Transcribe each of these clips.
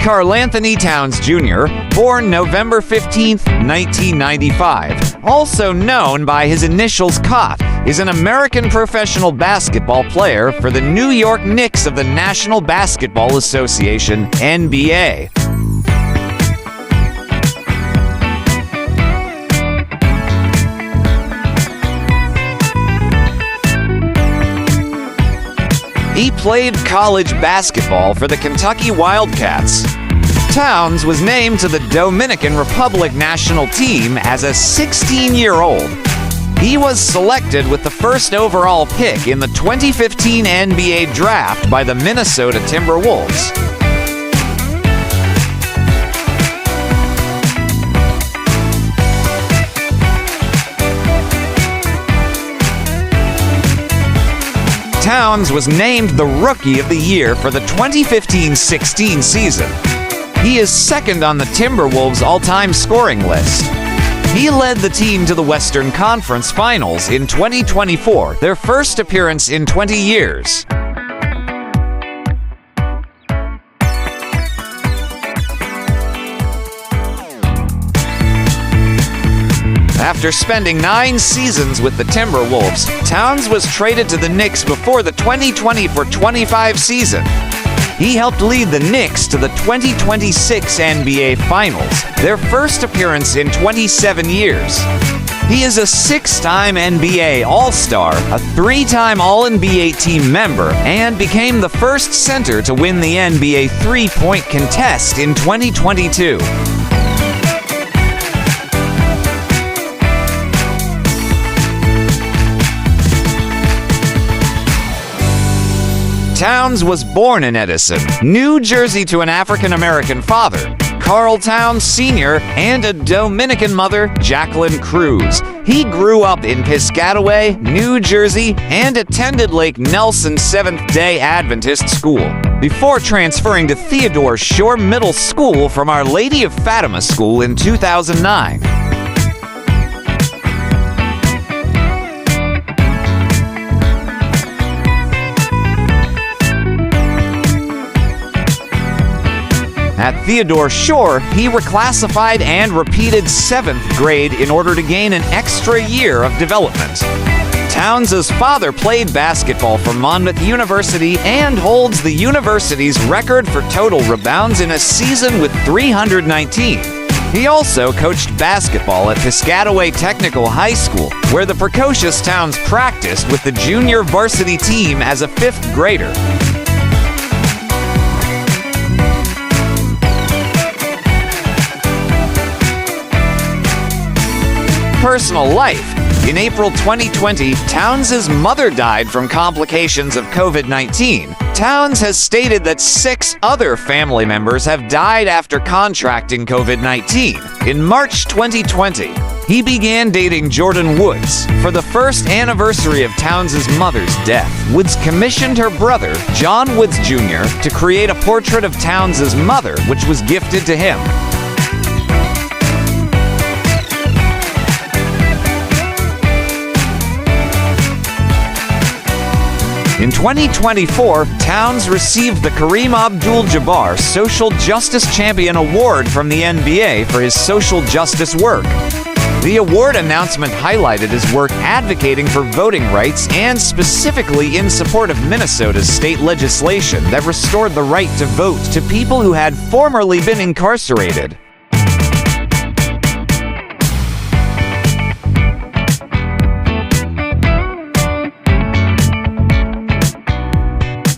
Karl-Anthony Towns Jr., born November 15, 1995, also known by his initials KOT, is an American professional basketball player for the New York Knicks of the National Basketball Association, NBA. He played college basketball for the Kentucky Wildcats. Towns was named to the Dominican Republic national team as a 16-year-old. He was selected with the first overall pick in the 2015 NBA draft by the Minnesota Timberwolves. Towns was named the Rookie of the Year for the 2015-16 season. He is second on the Timberwolves' all-time scoring list. He led the team to the Western Conference Finals in 2024, their first appearance in 20 years. After spending 9 seasons with the Timberwolves, Towns was traded to the Knicks before the 2020-25 season. He helped lead the Knicks to the 2026 NBA Finals, their first appearance in 27 years. He is a 6-time NBA All-Star, a 3-time All-NBA team member, and became the first center to win the NBA three-point contest in 2022. Towns was born in Edison, New Jersey to an African-American father, Carl Towns Sr., and a Dominican mother, Jacqueline Cruz. He grew up in Piscataway, New Jersey, and attended Lake Nelson Seventh-day Adventist School, before transferring to Theodore Shore Middle School from Our Lady of Fatima School in 2009. At Theodore Shore, he reclassified and repeated 7th grade in order to gain an extra year of development. Towns' father played basketball for Monmouth University and holds the university's record for total rebounds in a season with 319. He also coached basketball at Piscataway Technical High School, where the precocious Towns practiced with the junior varsity team as a 5th grader. Personal life. In April 2020, Towns' mother died from complications of COVID-19. Towns has stated that 6 other family members have died after contracting COVID-19. In March 2020, he began dating Jordan Woods. For the first anniversary of Towns' mother's death, Woods commissioned her brother, John Woods Jr., to create a portrait of Towns' mother, which was gifted to him. In 2024, Towns received the Kareem Abdul-Jabbar Social Justice Champion Award from the NBA for his social justice work. The award announcement highlighted his work advocating for voting rights and specifically in support of Minnesota's state legislation that restored the right to vote to people who had formerly been incarcerated.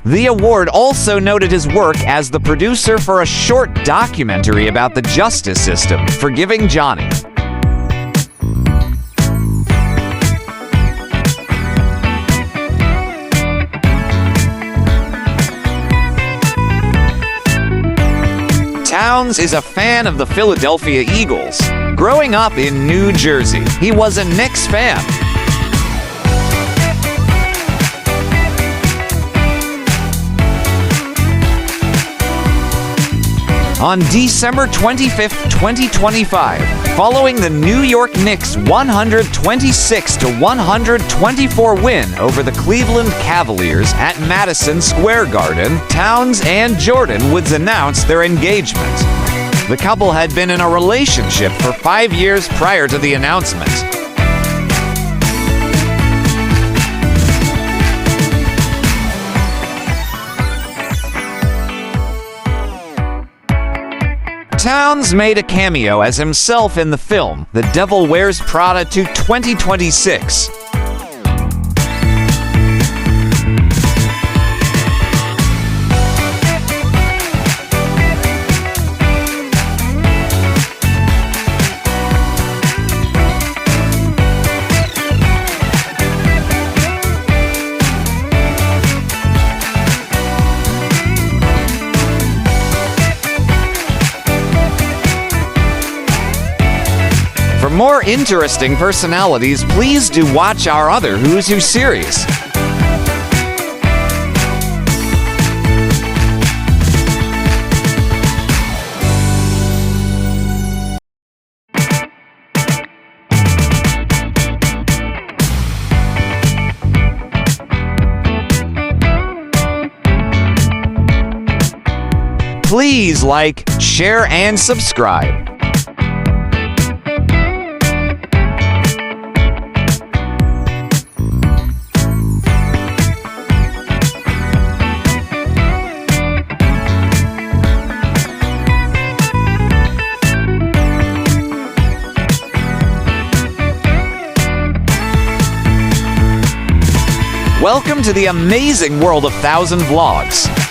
The award also noted his work as the producer for a short documentary about the justice system, Forgiving Johnny. Towns is a fan of the Philadelphia Eagles. Growing up in New Jersey, he was a Knicks fan. On December 25, 2025, following the New York Knicks' 126-124 win over the Cleveland Cavaliers at Madison Square Garden. Towns and Jordan would announce their engagement. The couple had been in a relationship for 5 years prior to the announcement. Towns made a cameo as himself in the film The Devil Wears Prada 2 2026. For more interesting personalities, please do watch our other Who's Who series. Please like, share, and subscribe. Welcome to the amazing world of 1000 Vlogs.